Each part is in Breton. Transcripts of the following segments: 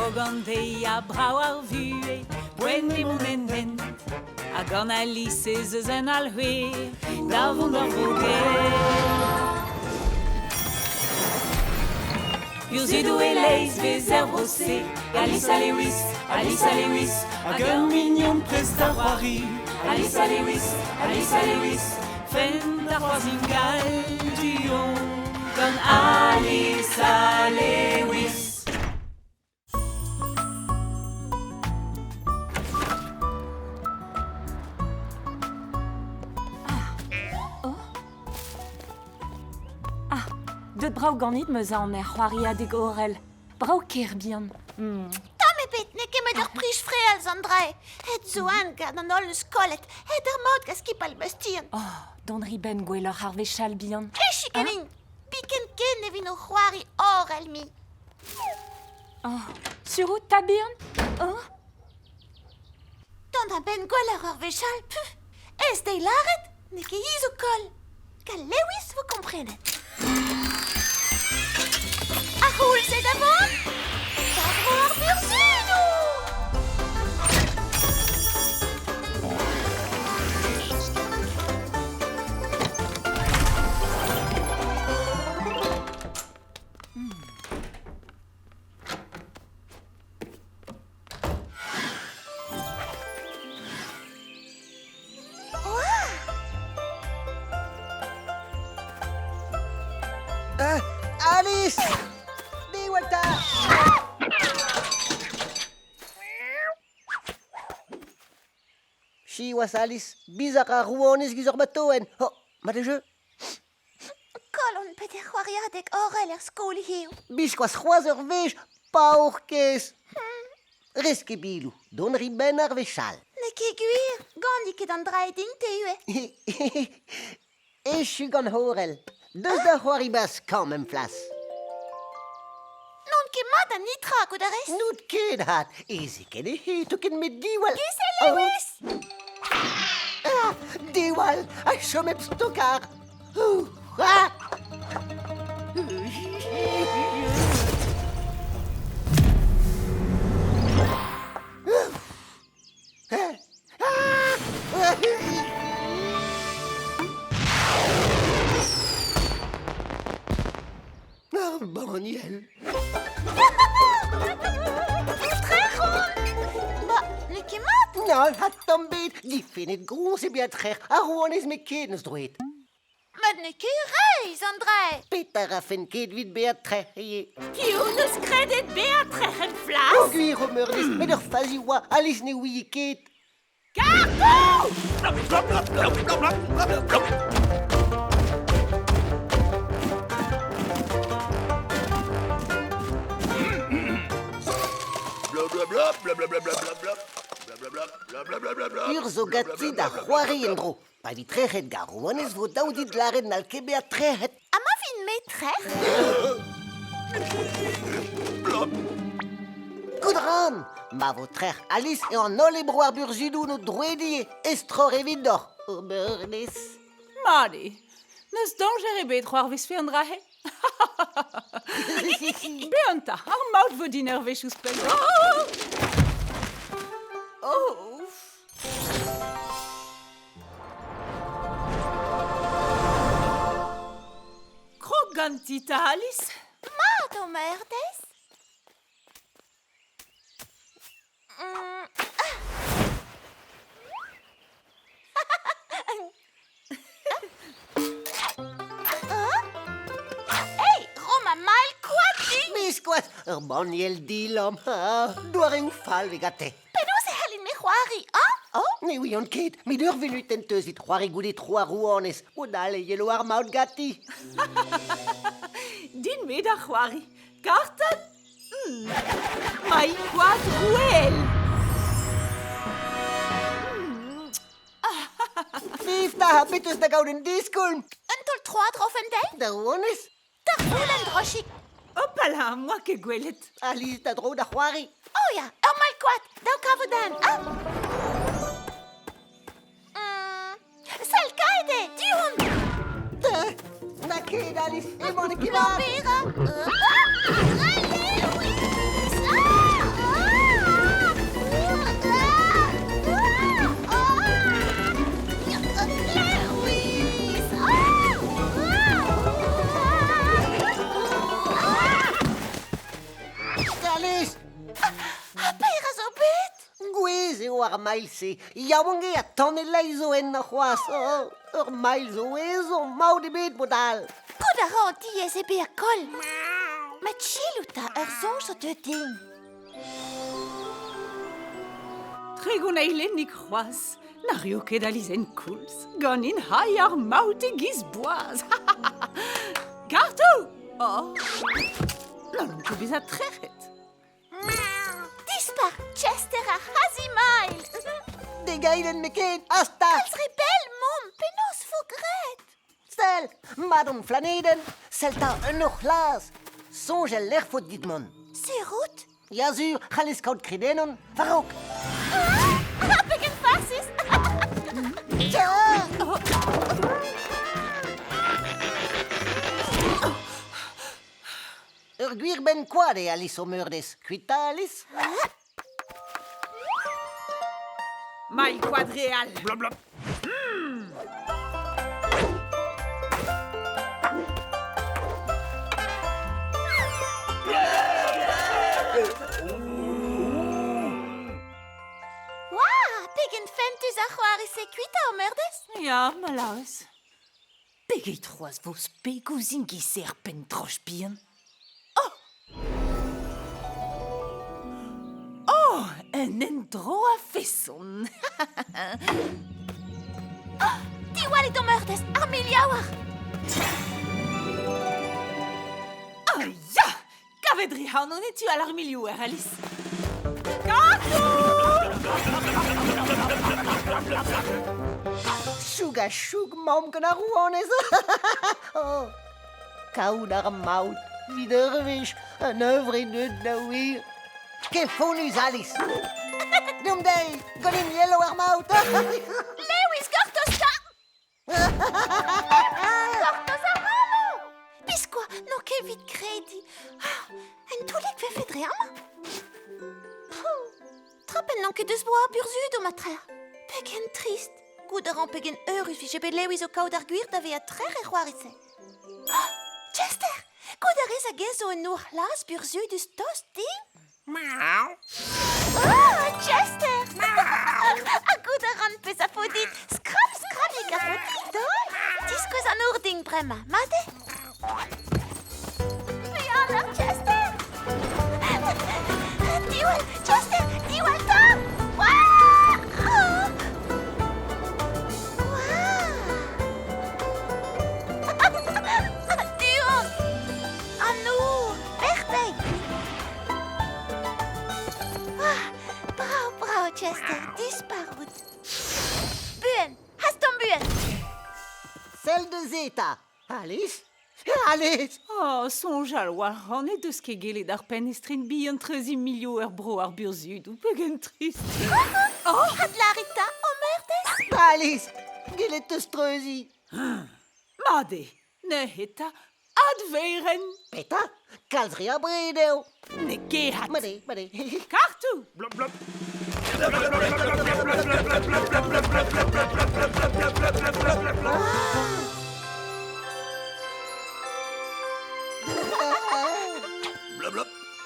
Frogante a brau ar vue, Bwen me momenten, a gant Alice eus en al hue, da vont ar voget. Burzhidou e leiz vez er brose, Alice a Lewis, hag ur mignon prest ar c'hoari. Alice a Lewis, fent ar c'hoarzhin gal duon, gant Alice a Lewis. Deut brau ganit meus an c'hoari adeg orel. Brau kerbian. Tom ebet, ne kemet ur prij freal zan dre. Et zo an gant an ol eus kollet, et ur mod gaz kip al bestien. Don riben gwell ur harve chal bihan. Chikelin, piken ken evin ur c'hoari orel mi. Surut ta bihan? Don a ben gwell ur harve chal, pu. Ez dei laret, ne ke izo kol. Gal Lewis, vous comprenet. A c'houl se d'avant? Da vro ar Burzhidou! Alice! Diwalta! Chiwas Alice, bizak a rouanez gizor batoen. Oh, ma de jeu? Kolon peter c'hoari adeg orel er skol hiu. Biskoaz c'hoaz ur vez, pa ur kez. Reske bilou, don riben ar vechal. Ne ke gwir, gant ket an dre din te ue. Echu gant horel. Deus da c'hoari bas kamen flas. Non ket mat an nitra kou da rest. Nout ket hat, eze ken e he, to ken met diwal. Gise Lewis! Diwal, a chomep stokar. Baniel. Ba, ne ket mat? Non, hat tombet. Difenet gros e beat c'her. A rouanez me ket neus droet. Mat ne ket reiz an dre. Peter a fen ket vid beat c'her. Kiou neus kredet beat trec'hen flas? O gwir o meurdes, met ur fazi oa, Alice ne ouie ket. Gartou! Ur zo gati da c'hoari en dro. Pa vi trec'het gar rouanez vo daoudit laret n'al ket beat trec'het. Ha ma fin met trec'h? Goudran! Ma vo trec'h Alice e an ol e bro ar Burzhidou no droedie. Estror evit dor. O meurdes. Madi, neus danger ebet c'hoar vez fe an drahe? Beanta, ar maout vo din ur vechous pel. Oh! Krog gantita, Alice? Mat o meurdes? Hey, Roma mal kwati! Biskoaz, ur baniel dilom. Doare ou fal vegate. Penaos e halin me c'hoari, ha? Ne oui, on ket. Met ur venut enteus it c'hoari goudet c'hoa rouanez. O dale yelo ar maout gati. Din med ar c'hoari. Karten? Mai quad rouel! Viv ta ha petus da gaout en diskolm. Un tol troa drofen dei? Da rouanez? Dar voul an drochik. Opala, moi ke gwelet. Alice da dro da c'hoari. Oh ya, ur mal kwad, daou kavodan, ha? Salka ede, dion! Na ket Alice, e man e kivar. Pera! Lewis! Alice! Pera zo bet! Gwez eo ar mail se. Yaouange a tannelei zo en na c'hoaz. Ur mail zo ezo maout ebet bodal. Goude a ran diez e ber kol. Ma chilouta ur zonj zo te ding. Tregoun eilennik c'hoaz. Na rio ket aliz en koulz. Gant in hai ar maout e giz boaz. Kartou! Oh! Nan ket bez a trec'het. Dispar Chester a hazi mail. Degailen meken, hasta! Als rebel mom, penaos fo gret. Stel, madon flaneden, selta un ur c'hlas. Sonj el lec'h fot ditmon. Se rout? Ya sur, c'halez kaout kredenon, farok. Pegen farsis. Ur gwir ben koad e Alice o meurdez. Kuita, Alice? Mail quadreal. Pegen fentus a c'hoari se kuita o meurdez? Ja, malaus. Pegeit c'hoaz vos pegouzin giser pen troch bihan. Oh, un endro a fesson. Diwalit o meurdez, ar miliawar. Ah ya! Kavedri hanon etu al ar miliouer, Alice. Kartou! Choug a choug maom gant ar rouanez. Oh, kaout ar maout, vid ur vech, an euvre neud na wir. Ke fonus, Alice. Deom dei, gant in yellow ar maout. Lewis, gortos ta! Gortos ar ramo! Piskoa, no ket vit kredi. En toulik ve fedre ama? Trapen non ket deus boa burzud o matrer. Pegen trist. Goude ran pegen eurus vi jebe Lewis o kaout ar gwir da ve a trer e c'hoarise. Chester, goude a rez a gezo en ur c'hlas burzud eus tost ding? Chester! A goude a ran pez a fodit. Scrap, scrap, e gafo didol. Diskoz an ur ding brema, made? Real ar Chester! Diwal, Chester, diwal ta! Dion! Anou, verde! Bravo, Chester, disparut. Buen, hast ton buen? Celle de Zeta. Alice? Alice! Oh, sonj al war an e deus ket gelet ar penestrin bihan 13 milio ur bro ar burzud. Ou pegen trist. Had Larita o meurdez? Alice! Gelet eus treuzi. Made, ne heta adveren. Peta? Kalzri a bredeo. Ne kehat. Made. Kartou!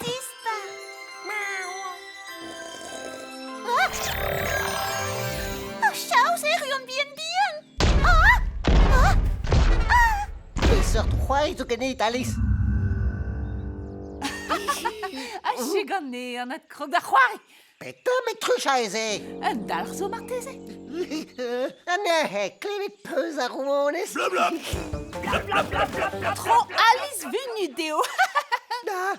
Dispar. Chaos e ruon bien. Peseurt c'hoari zo genet, Alice. A che gant an at krog da c'hoari. Peta met truch a eze. Un dalr zo marteze. Ne, klevet peus a rouanez. Tro Alice venu deo. Da.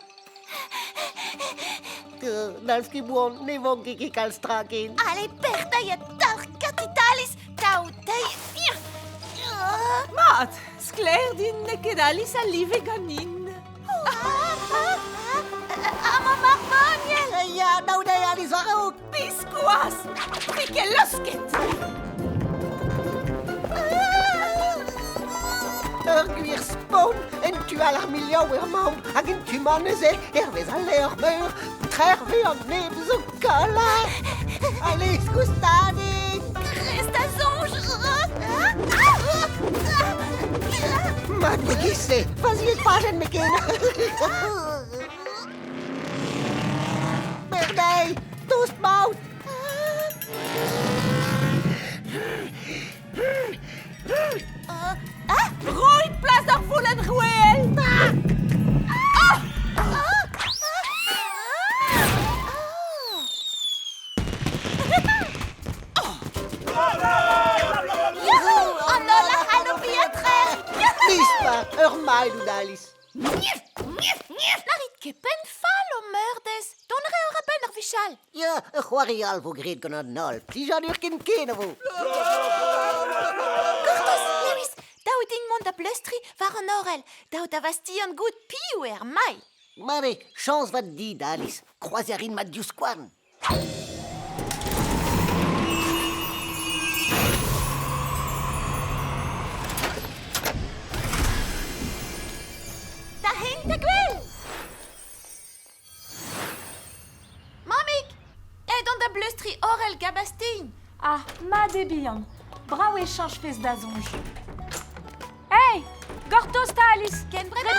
N'alz ket boan, ne vant ket kalstra ken. Ale, perda ya dalr katitalis. Tau dei. Mat, skler din ne ket Alice a live ganin. Ama marmoniel. Ya, daou dei Alice war aout. Piskoaz! Pike losket! Ur gwir spawn en tu al ar miliaou ur maom hag en tu maneze vez al ur meur trerve an neb zo kala. Alice, goustadik! Resta zonj. Mat me gisse, vas-y et pajen me ken. meidung, Alice. Narit kepen fall o meurdes. Donre ora benner vichal. Ja, ik al voor greet kunnen nul. Die zou hier geen kennen voor. Gortos, Lewis, dau din mond a blustri var an orel. Dau da vas ti an good piou mai. Maar chance wat dit, Alice. Croiserin met Diusquan. Da hen de gwell. Mamik, don da blustri orel gabastin. Ah, ma de bihan. Brao échange fez da zonj. Hey, Gortos ta Alice. Ken breda